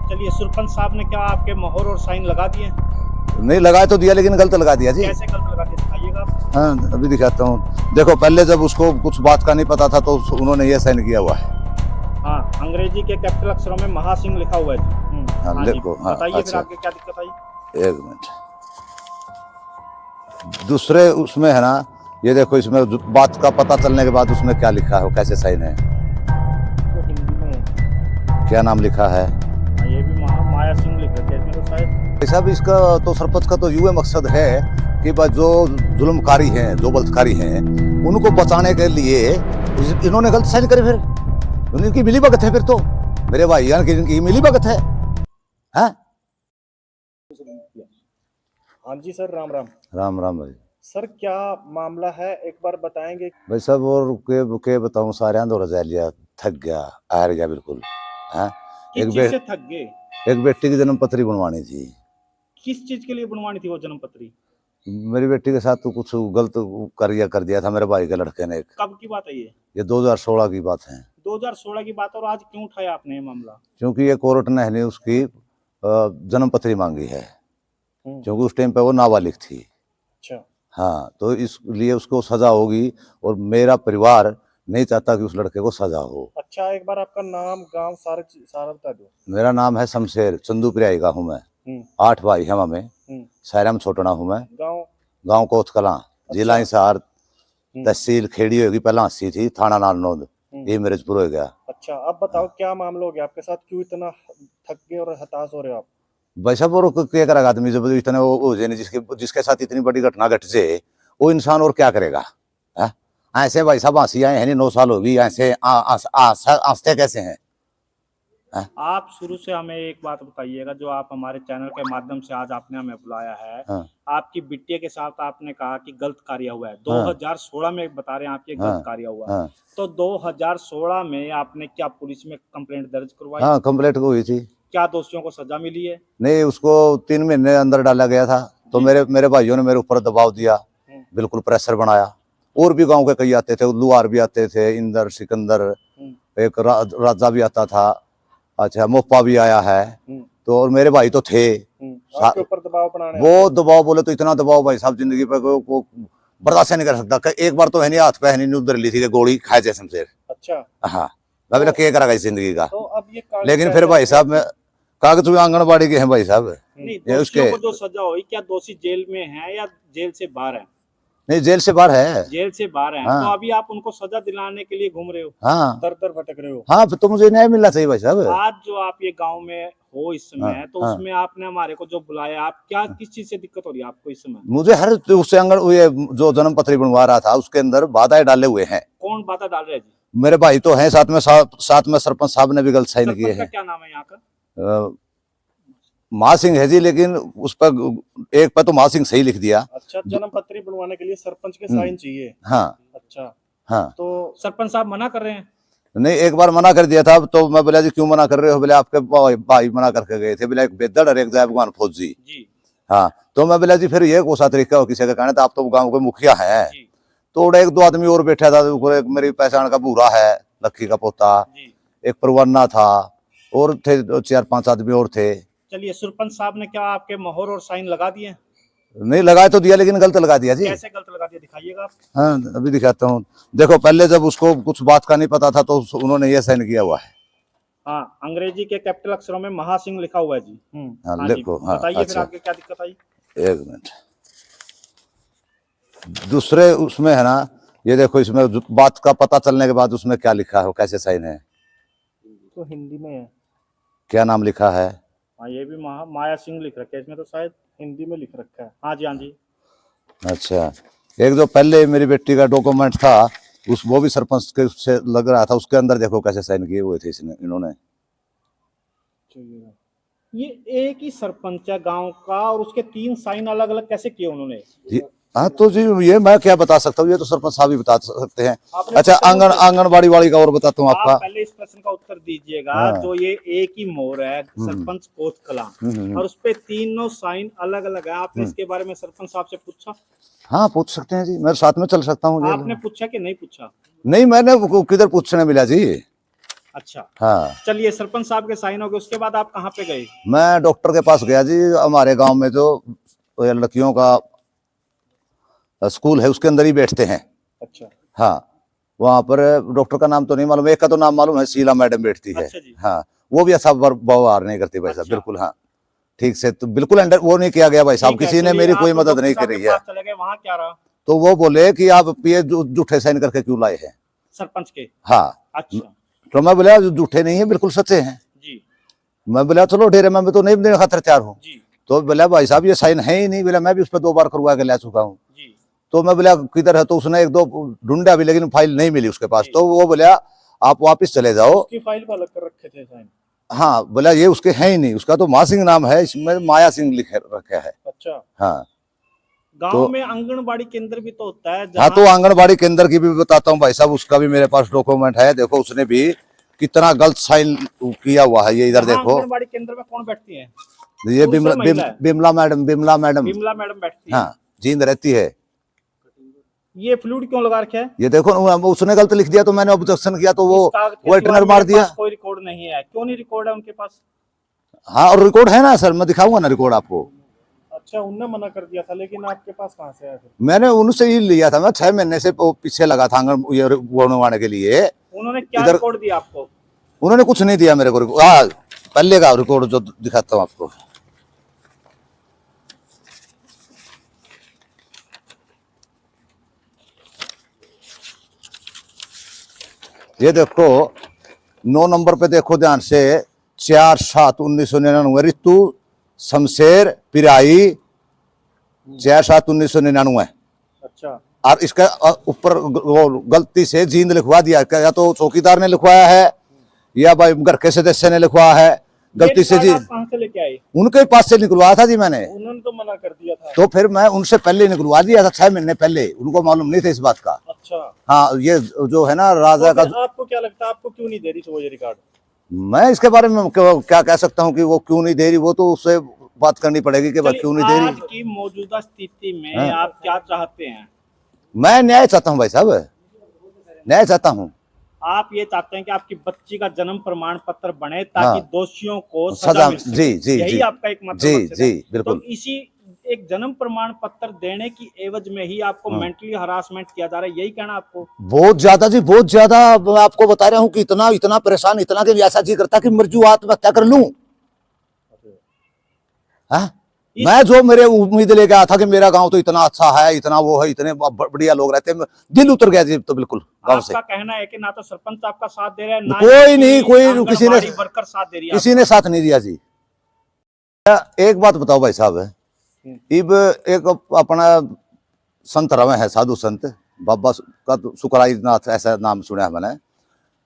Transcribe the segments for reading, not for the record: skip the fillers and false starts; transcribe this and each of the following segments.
चलिए, सरपंच साहब ने क्या आपके मोहर और साइन लगा दिए? नहीं लगाए तो दिया, लेकिन गलत लगा दिया जी। कैसे गलत लगा दिए, दिखाइएगा आप। हाँ अभी दिखाता हूँ। देखो पहले जब उसको कुछ बात का नहीं पता था तो उन्होंने ये साइन किया हुआ है। हाँ, अंग्रेजी के कैपिटल अक्षरों में महासिंह लिखा हुआ है जी। हाँ हाँ जी, देखो। हाँ बताइए फिर अच्छा, आगे क्या दिक्कत आई? एक मिनट। दूसरे उसमें है ना, ये देखो इसमें बात का पता चलने के बाद उसमें क्या लिखा है, कैसे साइन है, तो हिंदी में है। क्या नाम लिखा है। हाँ, ये भी माया सिंह लिख रखे हैं इसमें तो शायद। साहब इसका तो सरपंच का तो यूं मकसद है कि बस जो जुल्मकारी हैं, जो बलात्कारी हैं, उनको बचाने के लिए इन्होंने गलत साइन करे। फिर इनकी मिली भगत है, फिर तो मेरे भाई यार इनकी मिली भगत है। हाँ हाँ जी सर, राम राम। राम राम भाई। सर क्या मामला है, एक बार बताएंगे? भाई साहब और के बताऊं, सारे आंदोलन रजा लिया, थक गया, हार गया बिल्कुल। हाँ किस चीज से थक गए? एक बेटी की जन्म पत्री बनवानी थी। किस चीज के लिए बनवानी थी वो जन्म पत्री? मेरी बेटी के साथ तो कुछ गलत कर दिया था मेरे भाई के लड़के ने। कब की बात है ये? 2016 की बात है। 2016 की बात। और आज क्यों उठाया आपने ये मामला? क्योंकि ये कोर्ट ने उसकी जन्म पत्री मांगी है, क्योंकि उस टाइम पे वो नाबालिग थी। अच्छा। हाँ तो इसलिए उसको सजा होगी, और मेरा परिवार नहीं चाहता कि उस लड़के को सजा हो। अच्छा, एक बार आपका नाम गांव सारा बता दो। मेरा नाम है शमशेर, चंदू प्रियाई का हूँ मैं। 8 भाई है हमें। सायरा में छोटना हूँ मैं। गाँव कोथ कलां, जिला हिसार, तहसील खेड़ी होगी, पहला हंसी थी, थाना नारनौद, ये मिर्जपुर हो गया। अच्छा, अब बताओ क्या मामला हो गया आपके साथ, क्यों इतना थक गए और हताश हो रहे हो आप? भाई साहब और क्या करेगा आदमी, जब इतने वो हो जाए, जिसके साथ इतनी बड़ी घटना घट जाए, वो इंसान और क्या करेगा। है ऐसे भाई साहब हंसी आए हैं, 9 साल होगी ऐसे हंसते कैसे हैं। आप शुरू से हमें एक बात बताइएगा, जो आप हमारे चैनल के माध्यम से आज आपने हमें बुलाया है। हाँ। आपकी बिटिया के साथ आपने कहा कि गलत कार्य हुआ है। हाँ। 2016 में बता रहे हैं आपके गलत कार्य हुआ। हाँ। तो 2016 में आपने क्या पुलिस में कंप्लेंट दर्ज करवाई? हाँ कंप्लेंट हुई थी। क्या दोषियों को सजा मिली है? नहीं, उसको 3 महीने अंदर डाला गया था। तो मेरे भाइयों ने मेरे ऊपर दबाव दिया, बिल्कुल प्रेशर बनाया। और भी गांव के कई आते थे, लुहार भी आते थे, इंदर, सिकंदर, एक राजा भी आता था। अच्छा, मोपा भी आया है। तो और मेरे भाई तो थे आपके ऊपर दबाव बनाने। वो दबाव बोले तो इतना दबाव भाई साहब जिंदगी पे को बर्दाश्त नहीं कर सकता। एक बार तो है नहीं, हाथ पे है नहीं, उधर ली थी कि गोली खाए जैसे शमशेर। अच्छा। हाँ तो, क्या करेगा इस जिंदगी का। तो अब ये लेकिन फिर भाई साहब में कागज भी आंगनबाड़ी के हैं भाई साहब। नहीं, उसके को जो सजा हुई, क्या दोषी जेल में है या जेल से बाहर है? नहीं, जेल से बाहर है। जेल से बाहर है। हाँ। तो अभी आप उनको सजा दिलाने के लिए घूम रहे हो। हाँ दर दर भटक रहे हो। हाँ तो मुझे न्याय मिलना चाहिए भाई साहब। आज जो आप ये गांव में हो इस समय। हाँ। तो उसमें आपने हमारे को जो बुलाया, आप क्या किस चीज से दिक्कत हो रही है आपको इस समय? मुझे हर उससे ये जो जन्म पत्री बनवा रहा था उसके अंदर बाधाएं डाले हुए हैं। कौन बाधा डाल रहे हैं जी? मेरे भाई तो हैं साथ में सरपंच साहब ने भी गलत साइन किए हैं। क्या नाम है यहाँ का? महासिंह है जी, लेकिन उस पर एक पर तो महासिंह सही लिख दिया। अच्छा, जन्म पत्री बनवाने के लिए सरपंच के साइन चाहिए। हाँ। अच्छा। हाँ तो सरपंच साहब मना कर रहे हैं? नहीं, एक बार मना कर दिया था। तो मैं बोला जी क्यों मना कर रहे हो। बोले आपके भाई मना करके गए थे। बोले एक बेदड़ और एक जयभगवान फौजी जी। हाँ तो मैं बोला जी फिर ये कौन सा तरीका हो किसी का कहना था, आप तो गाँव के मुखिया है। तो एक 2 आदमी और बैठा था, एक मेरी पहचान का बूढ़ा है, लक्की का पोता, एक परवाना था, और थे 4-5 आदमी और थे। चलिए, सरपंच साहब ने क्या आपके मोहर और साइन लगा दिए? नहीं लगाए तो दिया, लेकिन गलत लगा दिया जी। कैसे गलत लगा दिया, दिखाइएगा आप। हाँ अभी दिखाता हूँ। देखो पहले जब उसको कुछ बात का नहीं पता था तो उन्होंने ये साइन किया हुआ है। हाँ, अंग्रेजी के कैपिटल अक्षरों में महासिंह लिखा हुआ है जी। हाँ देखो। हाँ बताइए फिर आगे क्या दिक्कत आई? एक मिनट। दूसरे उसमें है ना, ये देखो इसमें बात का पता चलने के बाद उसमें क्या लिखा है, कैसे साइन है, तो हिंदी में है। क्या नाम लिखा है। हाँ, ये भी माया सिंह लिख रखा है इसमें तो शायद हिंदी में लिख रखा है। हाँ जी, हाँ जी। अच्छा, एक जो पहले मेरी बेटी का डॉक्यूमेंट था वो भी सरपंच के से लग रहा था, उसके अंदर देखो कैसे साइन किए हुए थे इन्होंने। ये एक ही सरपंच है गांव का, और उसके 3 साइन अलग अलग कैसे किए उन्होंने? हाँ तो जी ये मैं क्या बता सकता हूँ, ये तो सरपंच साहब ही बता सकते हैं। अच्छा, आंगनबाड़ी वाली का और बताता हूँ आपका। पहले इस प्रश्न का उत्तर दीजिएगा। हाँ। जो ये एक ही मोहर है सरपंच कोथ कलां, और उसपे 3 साइन अलग अलग है, आपने इसके बारे में सरपंच साहब से पूछा? हाँ पूछ सकते हैं जी, मैं साथ में चल सकता हूँ। आपने पूछा कि नहीं पूछा? नहीं, मैंने किधर पूछने मिला जी। अच्छा, हाँ। चलिए सरपंच साहब के साइन हो गए, उसके बाद आप कहाँ पे गए? मैं डॉक्टर के पास गया जी। हमारे गांव में जो लड़कियों का स्कूल है उसके अंदर ही बैठते हैं। अच्छा। हाँ, वहाँ पर डॉक्टर का नाम तो नहीं मालूम, एक का तो नाम मालूम है, शीला मैडम बैठती है। अच्छा जी। हाँ, वो भी ऐसा व्यवहार नहीं करती भाई साहब। अच्छा। बिल्कुल हाँ, ठीक से तो बिल्कुल अंडर वो नहीं किया गया भाई साहब। ठीक है, किसी ने चलिए, मेरी आप कोई तो मदद डॉक्टर नहीं साहब करी के है। पास चले गए, वहाँ क्या रहा? तो वो बोले कि आप ये झूठे साइन करके क्यों लाए हैं सरपंच के? हाँ। अच्छा तो मैं बोला झूठे नहीं है, बिल्कुल सच्चे हैं जी। मैं बोला चलो डेरे में मैं तो नहीं देने खातर तैयार हूँ। जी तो बोला भाई साहब ये साइन है ही नहीं। बोला मैं भी उस पर 2 बार करवा के ला चुका हूँ। जी तो मैं बोला किधर है? तो उसने 1-2 ढूंढा भी लेकिन फाइल नहीं मिली उसके पास। जी। तो वो बोला आप वापस चले जाओ। उसकी फाइल पर अलग कर रखे थे साइन? हाँ, बोला ये उसके है ही नहीं, उसका तो माँ सिंह नाम है, इसमें माया सिंह लिख रखा है। अच्छा। हाँ गांव तो में आंगनबाड़ी केंद्र भी तो होता है हाँ, जहाँ... तो आंगनबाड़ी केंद्र की भी बताता हूँ भाई साहब, उसका भी मेरे पास डॉक्यूमेंट है। देखो उसने भी कितना गलत साइन किया हुआ है। ये इधर यहाँ देखो, आंगनबाड़ी केंद्र में कौन बैठती है? ये पुरुष है, महिला है? Bimla madam. Bimla madam Bimla madam बैठती है। हाँ, जींद रहती है। ये फ्लूइड क्यों लगा रखे है? ये देखो उसने गलत लिख दिया तो मैंने ऑब्जेक्शन किया तो वो इस कागज के वेटनर सिवा मार मेरे दिया। पास कोई रिकॉर्ड नहीं है। क्यों नहीं रिकॉर्ड है उनके पास? हाँ, और रिकॉर्ड है ना सर, मैं दिखाऊंगा ना रिकॉर्ड आपको। अच्छा, उनने मना कर दिया था, लेकिन आपके पास कहाँ से आया फिर? मैंने उनसे ही लिया था। मैं 6 महीने से पीछे लगा था आंगन ये बनवाने के लिए। उन्होंने क्या इधर रिकॉर्ड दिया आपको? उन्होंने कुछ नहीं दिया मेरे को। हाँ, पहले का रिकॉर्ड जो दिखाता हूँ आपको। ये देखो 9 नंबर पे देखो ध्यान से, 4/7/1999 ऋतु शमशेर पिराई, 4/7/1999। अच्छा। और इसका ऊपर वो गलती से जींद लिखवा दिया, या तो चौकीदार ने लिखवाया है या भाई घर के सदस्य ने लिखवाया है गलती से जी। कहाँ से लेके आए? उनके पास से निकलवाया था जी मैंने। उन्होंने तो मना कर दिया था। तो फिर मैं उनसे पहले निकलवा दिया था, 6 महीने पहले। उनको मालूम नहीं था इस बात का। अच्छा। हाँ, ये जो है ना राजा तो का। आपको क्या लगता है, आपको क्यों नहीं दे रही वो ये रिकॉर्ड? मैं इसके बारे में क्या कह सकता हूँ कि वो क्यों नहीं दे रही, वो तो उससे बात करनी पड़ेगी कि क्यों नहीं दे रही। आज की मौजूदा स्थिति में आप क्या चाहते हैं? मैं न्याय चाहता हूँ भाई साहब, न्याय चाहता हूँ। आप ये चाहते हैं कि आपकी बच्ची का जन्म प्रमाण पत्र बने ताकि हाँ, दोषियों को सजा मिल सके। जी जी यही जी आपका एक मतलब जी मकसद है। जी बिल्कुल। तो इसी एक जन्म प्रमाण पत्र देने की एवज में ही आपको मेंटली हरासमेंट किया जा रहा है, यही कहना आपको? बहुत ज्यादा जी, बहुत ज्यादा। आपको बता रहा हूँ कि इतना इतना परेशान, इतना कि ऐसा जी करता कि मर जाऊं, आत्महत्या कर लूं। हाँ, मैं जो मेरे उम्मीद लेके आया था कि मेरा गांव तो इतना अच्छा है, इतना वो है, इतने बढ़िया लोग रहते हैं, दिल उतर गया जी। तो बिल्कुल गांव से आपका कहना है कि ना तो सरपंच आपका साथ दे रहे हैं, ना कोई नहीं, कोई किसी ने वर्कर साथ दे रही है, किसी ने साथ नहीं दिया जी। एक बात बताओ भाई साहब, इब एक अपना संत रवे है, साधु संत बाबा का सुखराई नाथ ऐसा नाम सुना है मैंने।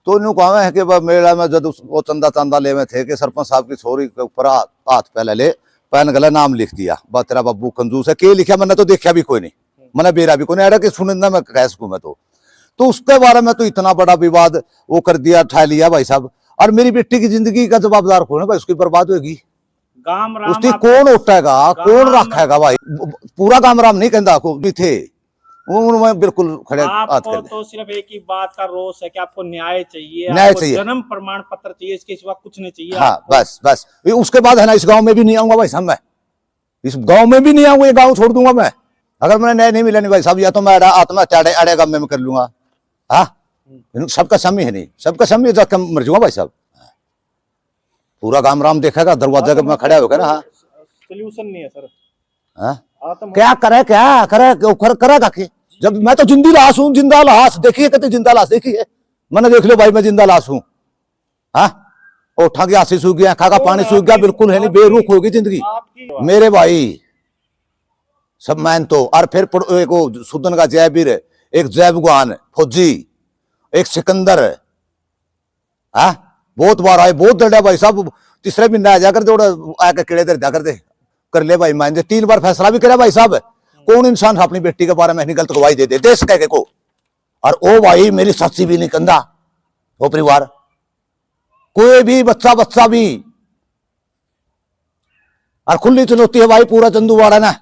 तो न्यू कहा है कि मेला में जब वो चंदा ले में थे कि सरपंच साहब की छोरी के ऊपर हाथ पहले ले पैन गला नाम लिख दिया, बा तेरा बाबू कंजूस है। के लिखा मैंने तो देखा भी कोई नहीं, मैंने बेरा भी कोई नहीं अड़ा कि सुनना मैं कह सकूं मैं तो उसके बारे में तो इतना बड़ा विवाद वो कर दिया, ठा लिया भाई साहब। और मेरी बेटी की जिंदगी का जवाबदार कौन है भाई? उसकी बर्बाद होगी, उसकी कौन उठाएगा, कौन रखेगा भाई? पूरा गांव राम नहीं कहता भी थे उनमें बिल्कुल खड़े। आपको तो सिर्फ एक ही बात का रोष है कि आपको न्याय चाहिए, न्याय आपको चाहिए, जन्म प्रमाण पत्र चाहिए, इसके सिवा कुछ नहीं चाहिए। हाँ बस बस। उसके बाद है ना, इस गांव में भी नहीं आऊंगा भाई साहब, मैं इस गांव में भी नहीं आऊंगा, ये गांव छोड़ दूंगा मैं अगर मैंने न्याय नहीं मिला नहीं भाई साहब। या तो मैं आत्महत्या अड़े गांव में कर लूंगा। हाँ, सबका सम्मी है नहीं, सबका सम्मी जाकर मर जाऊंगा भाई साहब। पूरा गांव राम देखेगा, दरवाजा में खड़ा होगा ना। हाँ, सोल्यूशन नहीं है सर। हाँ, क्या करे, क्या करे, करेगा कि जब मैं तो जिंदी लाश हूँ, जिंदा लाश देखिए, कहते जिंदा लाश देखिए, मैंने देख लो भाई मैं जिंदा लाश हूँ। हाँ, ओठा की आंसी सूख गया, आंखा का पानी सूख गया, बिल्कुल है नहीं, बेरुख होगी जिंदगी मेरे भाई सब। मैन तो और फिर एक सुदन का जयवीर, एक जय भगवान फौजी, एक सिकंदर। हाँ, बहुत बार आए, बहुत दर्ड़ा भाई साहब। तीसरे महीने आ जाकर दे, आके किड़े दर जाकर दे कर ले भाई। मैंने 3 बार फैसला भी करा भाई साहब। कौन इंसान अपनी बेटी के बारे में नहीं गलत गवाही दे देश कह के को। और ओ भाई मेरी सच्ची भी नहीं कंधा वो परिवार, कोई भी बच्चा भी। और खुली चुनौती है भाई पूरा चंदूवाड़ा ना,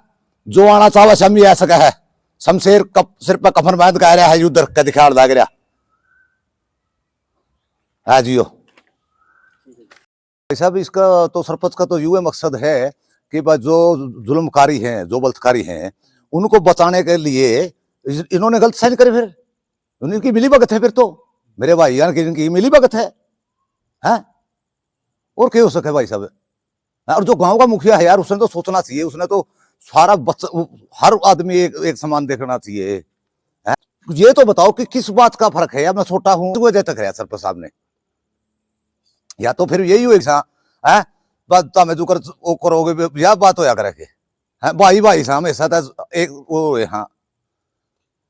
जो आना चाहे शमी आ सका है। शमशेर सिर पर कफन बांध कह रहा है, युद्ध का दिखाड़ लाग रहा। हाँ जियो भाई साहब, इसका तो सरपंच का तो यूं मकसद है कि बस जो जुल्मकारी हैं, जो बलात्कारी हैं, उनको बचाने के लिए इन्होंने गलत साइन करे। फिर उनकी मिली भगत है, फिर तो मेरे भाई यार की इनकी मिली भगत है, हैं? और क्या हो सके भाई साहब। और जो गांव का मुखिया है यार, उसने तो सोचना चाहिए, उसने तो सारा हर आदमी एक समान देखना चाहिए, है? ये तो बताओ कि किस बात का फर्क है, या मैं छोटा हूं वजह तक है सरपंच साहब ने, या तो फिर यही हुए है बात में जो कर वो करोगे, या बात होया करे भाई भाई साहब हमेशा एक वो हाँ।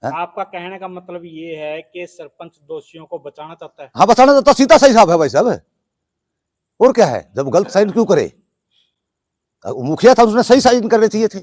आपका कहने का मतलब ये है कि सरपंच दोषियों को बचाना चाहता है। हाँ बचाना चाहता, सीधा सही साहब है भाई साहब, और क्या है, जब गलत साइन क्यों करे, मुखिया था उसने सही साइन करने चाहिए थे।